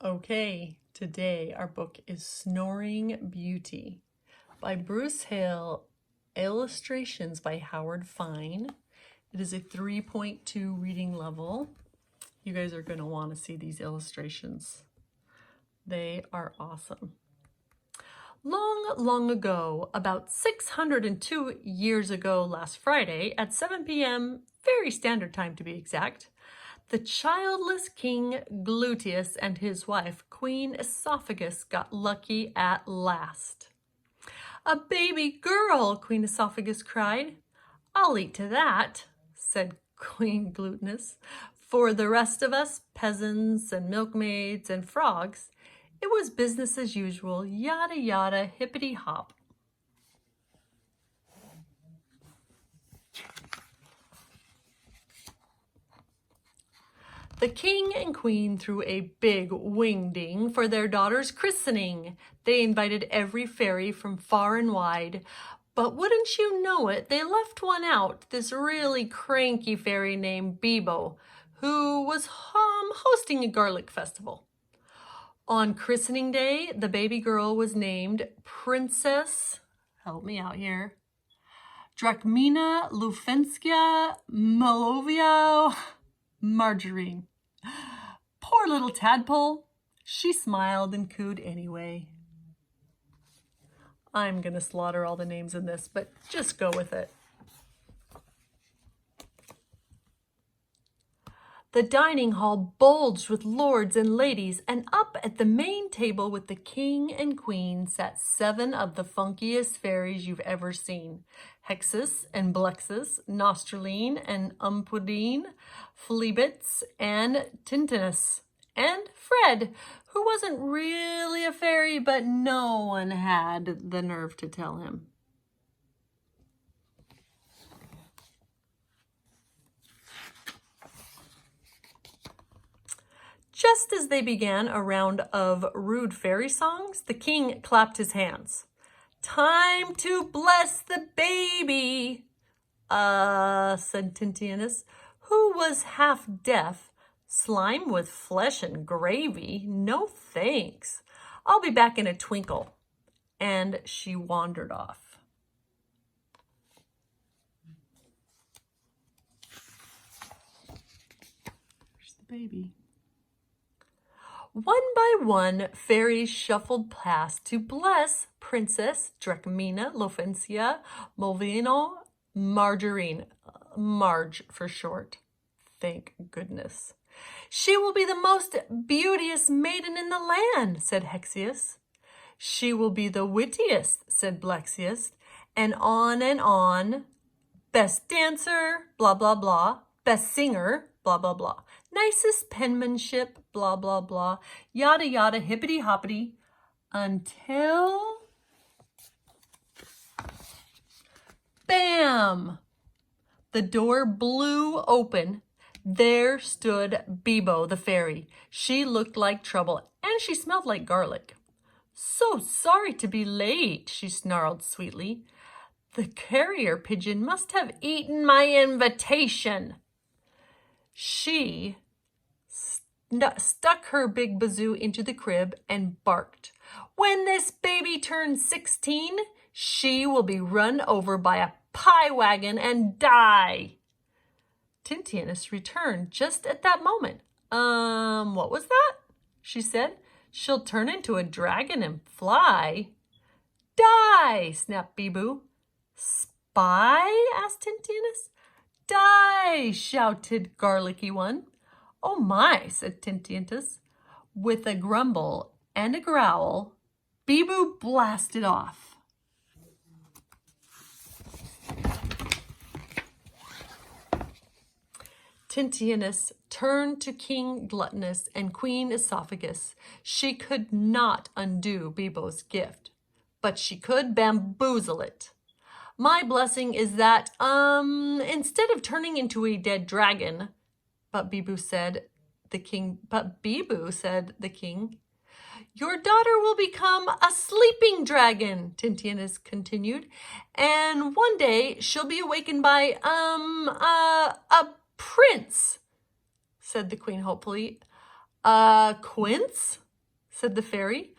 Okay, today our book is Snoring Beauty by Bruce Hale, illustrations by Howard Fine. It is a 3.2 reading level. You guys are going to want to see these illustrations. They are awesome. Long, long ago, about 602 years ago last Friday at 7 p.m., very standard time to be exact, the childless king Gluteus and his wife, Queen Esophagus, got lucky at last. "A baby girl," Queen Esophagus cried. "I'll eat to that," said Queen Glutinous. For the rest of us, peasants and milkmaids and frogs, it was business as usual, yada yada, hippity hop. The king and queen threw a big wing-ding for their daughter's christening. They invited every fairy from far and wide. But wouldn't you know it, they left one out, this really cranky fairy named Bibo, who was hosting a garlic festival. On christening day, the baby girl was named Princess, help me out here, Drachmina Lufenskia Malovia Margarine. Poor little tadpole. She smiled and cooed anyway. I'm going to slaughter all the names in this, but just go with it. The dining hall bulged with lords and ladies, and up at the main table with the king and queen sat 7 of the funkiest fairies you've ever seen. Hexus and Blexus, Nostraline and Umpudine, Phlebits and Tintinus, and Fred, who wasn't really a fairy, but no one had the nerve to tell him. Just as they began a round of rude fairy songs, the king clapped his hands. "Time to bless the baby," said Tintianus, who was half deaf. "Slime with flesh and gravy? No thanks. I'll be back in a twinkle." And she wandered off. There's the baby. One by one, fairies shuffled past to bless Princess Drachmina Lofencia Molvino Margarine, Marge for short. Thank goodness. "She will be the most beauteous maiden in the land," said Hexius. "She will be the wittiest," said Blexius, and on and on. "Best dancer, blah, blah, blah. Best singer, blah, blah, blah. Nicest penmanship, blah, blah, blah. Yada, yada, hippity hoppity. Until... bam! The door blew open. There stood Bibo the fairy. She looked like trouble, and she smelled like garlic. "So sorry to be late," she snarled sweetly. "The carrier pigeon must have eaten my invitation." She stuck her big bazoo into the crib and barked. "When this baby turns 16, she will be run over by a pie wagon and die." Tintianus returned just at that moment. What was that?" she said. "She'll turn into a dragon and fly." "Die!" snapped Bibo. "Spy?" asked Tintianus. "Die!" shouted Garlicky One. "Oh my," said Tintianus. With a grumble and a growl, Bibo blasted off. Tintianus turned to King Gluttonous and Queen Esophagus. She could not undo Bibo's gift, but she could bamboozle it. "My blessing is that, instead of turning into a dead dragon," but Bibo said the king, "your daughter will become a sleeping dragon," Tintianus continued, "and one day she'll be awakened by, a prince," said the queen hopefully. Quince?" said the fairy.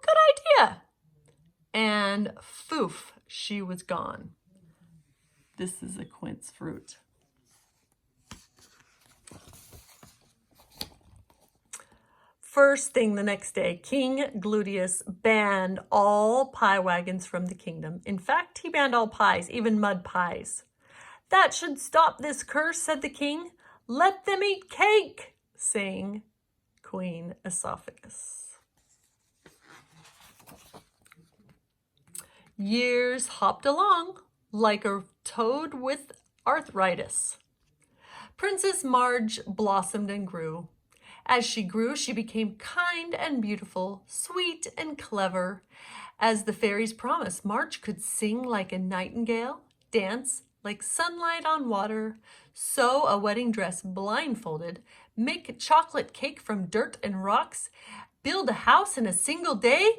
Good idea. And foof, she was gone. This is a quince fruit. First thing the next day, King Gluteus banned all pie wagons from the kingdom. In fact, he banned all pies, even mud pies. That should stop this curse, said the king. Let them eat cake, sang Queen Esophagus. Years hopped along like a toad with arthritis. Princess Marge blossomed and grew. As she grew, she became kind and beautiful, sweet and clever. As the fairies promised, Marge could sing like a nightingale, dance like sunlight on water, sew a wedding dress blindfolded, make chocolate cake from dirt and rocks, build a house in a single day,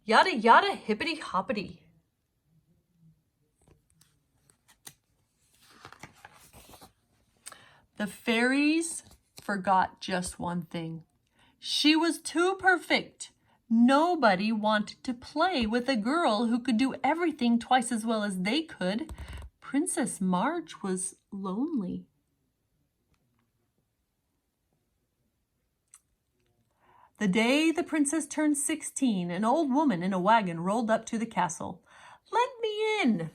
yada yada hippity hoppity. The fairies forgot just one thing. She was too perfect. Nobody wanted to play with a girl who could do everything twice as well as they could. Princess Marge was lonely. The day the princess turned 16, an old woman in a wagon rolled up to the castle. Let me in,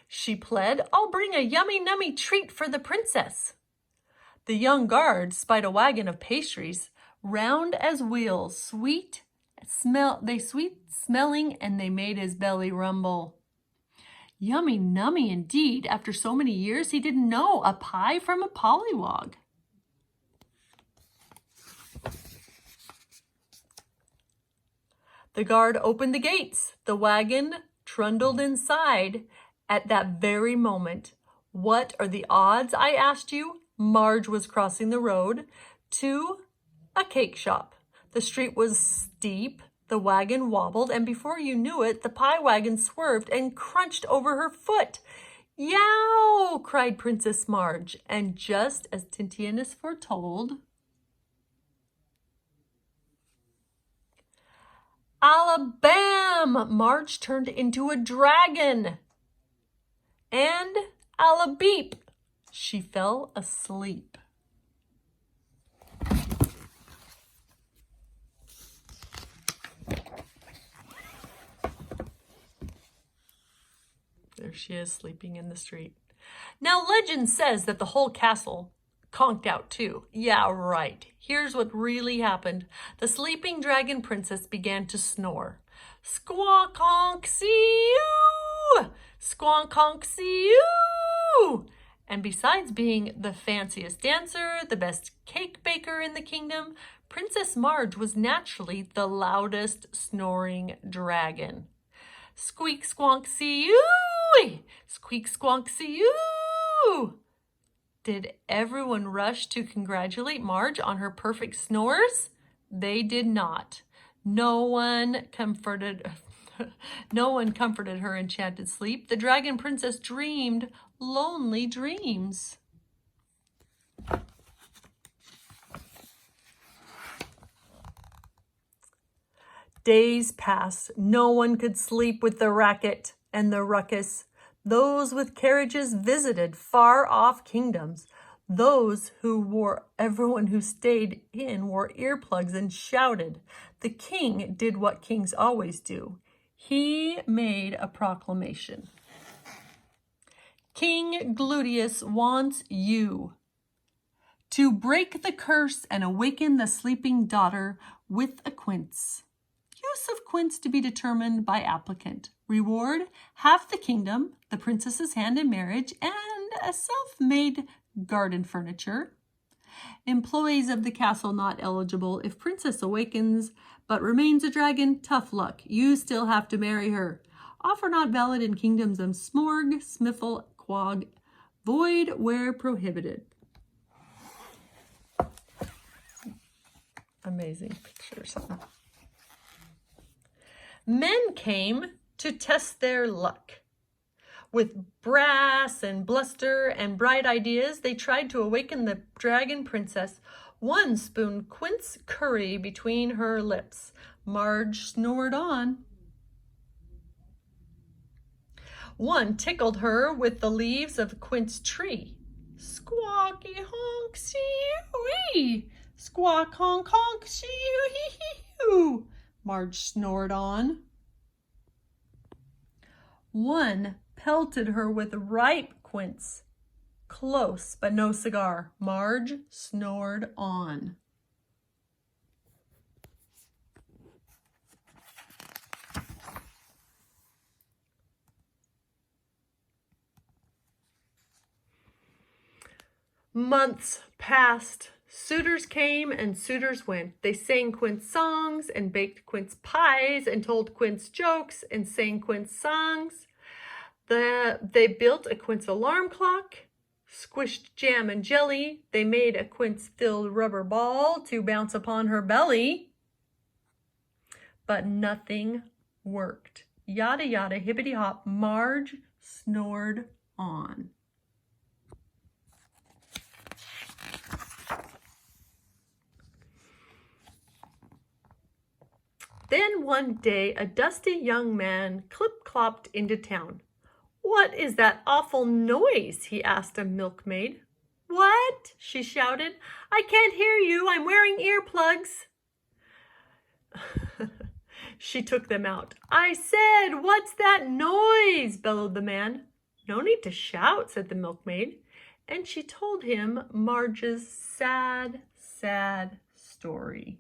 she pled. I'll bring a yummy nummy treat for the princess. The young guard spied a wagon of pastries, round as wheels, sweet smelling, and they made his belly rumble. Yummy nummy indeed. After so many years, he didn't know a pie from a pollywog. The guard opened the gates. The wagon trundled inside. At that very moment, what are the odds, I asked you? Marge was crossing the road to a cake shop. The street was steep, the wagon wobbled, and before you knew it, the pie wagon swerved and crunched over her foot. Yow! Cried Princess Marge, and just as Tintianus foretold, Alabam! Marge turned into a dragon, and alabeep! She fell asleep. There she is, sleeping in the street. Now, legend says that the whole castle conked out too. Yeah, right. Here's what really happened. The sleeping dragon princess began to snore. Squawk-conk-see-oo! Squawk-conk-see-oo! And besides being the fanciest dancer, the best cake baker in the kingdom, Princess Marge was naturally the loudest snoring dragon. Squeak, squonk, see-oo! Squeak, squonk, see-oo! Did everyone rush to congratulate Marge on her perfect snores? They did not. No one comforted her enchanted sleep. The dragon princess dreamed lonely dreams. Days passed. No one could sleep with the racket and the ruckus. Those with carriages visited far-off kingdoms. Everyone who stayed in wore earplugs and shouted. The king did what kings always do. He made a proclamation. King Gluteus wants you to break the curse and awaken the sleeping daughter with a quince. Use of quince to be determined by applicant. Reward, half the kingdom, the princess's hand in marriage, and a self-made garden furniture. Employees of the castle not eligible. If princess awakens but remains a dragon, tough luck. You still have to marry her. Offer not valid in kingdoms of Smorg, Smiffle, Quag, void where prohibited. Amazing pictures. Men came to test their luck. With brass and bluster and bright ideas, they tried to awaken the dragon princess. 1 spoon quince curry between her lips. Marge snored on. 1 tickled her with the leaves of quince tree. Squawky honk, see-oo-wee. Squawk honk honk, see-oo-hee-hee-hoo. Marge snored on. 1 pelted her with ripe quince. Close, but no cigar. Marge snored on. Months passed. Suitors came and suitors went. They sang quince songs and baked quince pies and told quince jokes and sang quince songs. They built a quince alarm clock, squished jam and jelly. They made a quince-filled rubber ball to bounce upon her belly. But nothing worked. Yada yada, hippity hop, Marge snored on. Then one day a dusty young man clip-clopped into town. "What is that awful noise?" he asked a milkmaid. "What?" she shouted. "I can't hear you. I'm wearing earplugs." She took them out. "I said, what's that noise?" bellowed the man. "No need to shout," said the milkmaid. And she told him Marge's sad, sad story.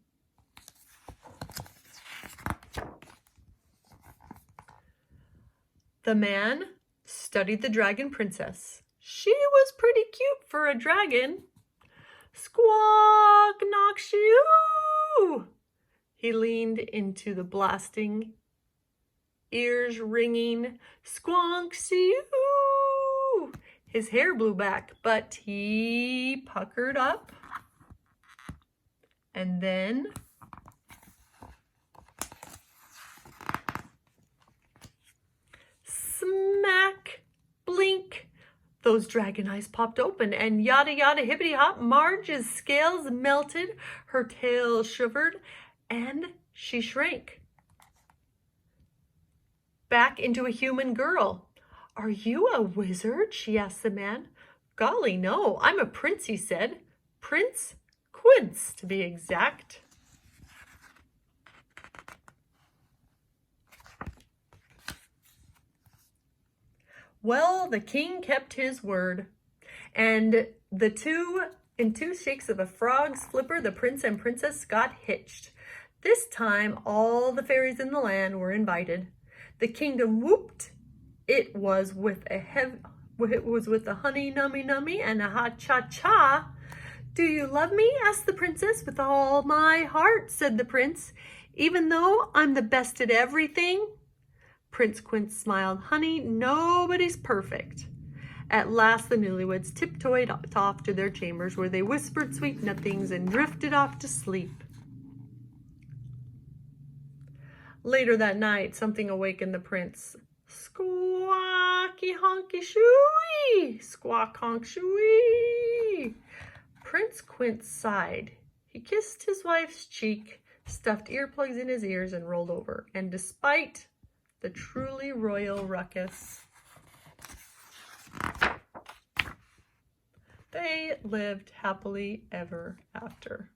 The man studied the dragon princess. She was pretty cute for a dragon. Squawk, knock, shoo! He leaned into the blasting, ears ringing, squonk, shoo! His hair blew back, but he puckered up. And then smack, blink, those dragon eyes popped open, and yada yada hippity hop, Marge's scales melted, her tail shivered, and she shrank back into a human girl. "Are you a wizard?" she asked the man. "Golly, no, I'm a prince," he said. "Prince Quince, to be exact." Well, the king kept his word, and in 2 shakes of a frog's flipper, the prince and princess got hitched. This time, all the fairies in the land were invited. The kingdom whooped. It was with a honey nummy nummy and a ha cha cha. "Do you love me?" asked the princess. "With all my heart," said the prince, "even though I'm the best at everything." Prince Quince smiled. "Honey, nobody's perfect." At last the newlyweds tiptoed off to their chambers, where they whispered sweet nothings and drifted off to sleep. Later that night, something awakened the prince. Squawky honky shooey! Squawk honk shooey! Prince Quince sighed. He kissed his wife's cheek, stuffed earplugs in his ears, and rolled over. And despite the truly royal ruckus, they lived happily ever after.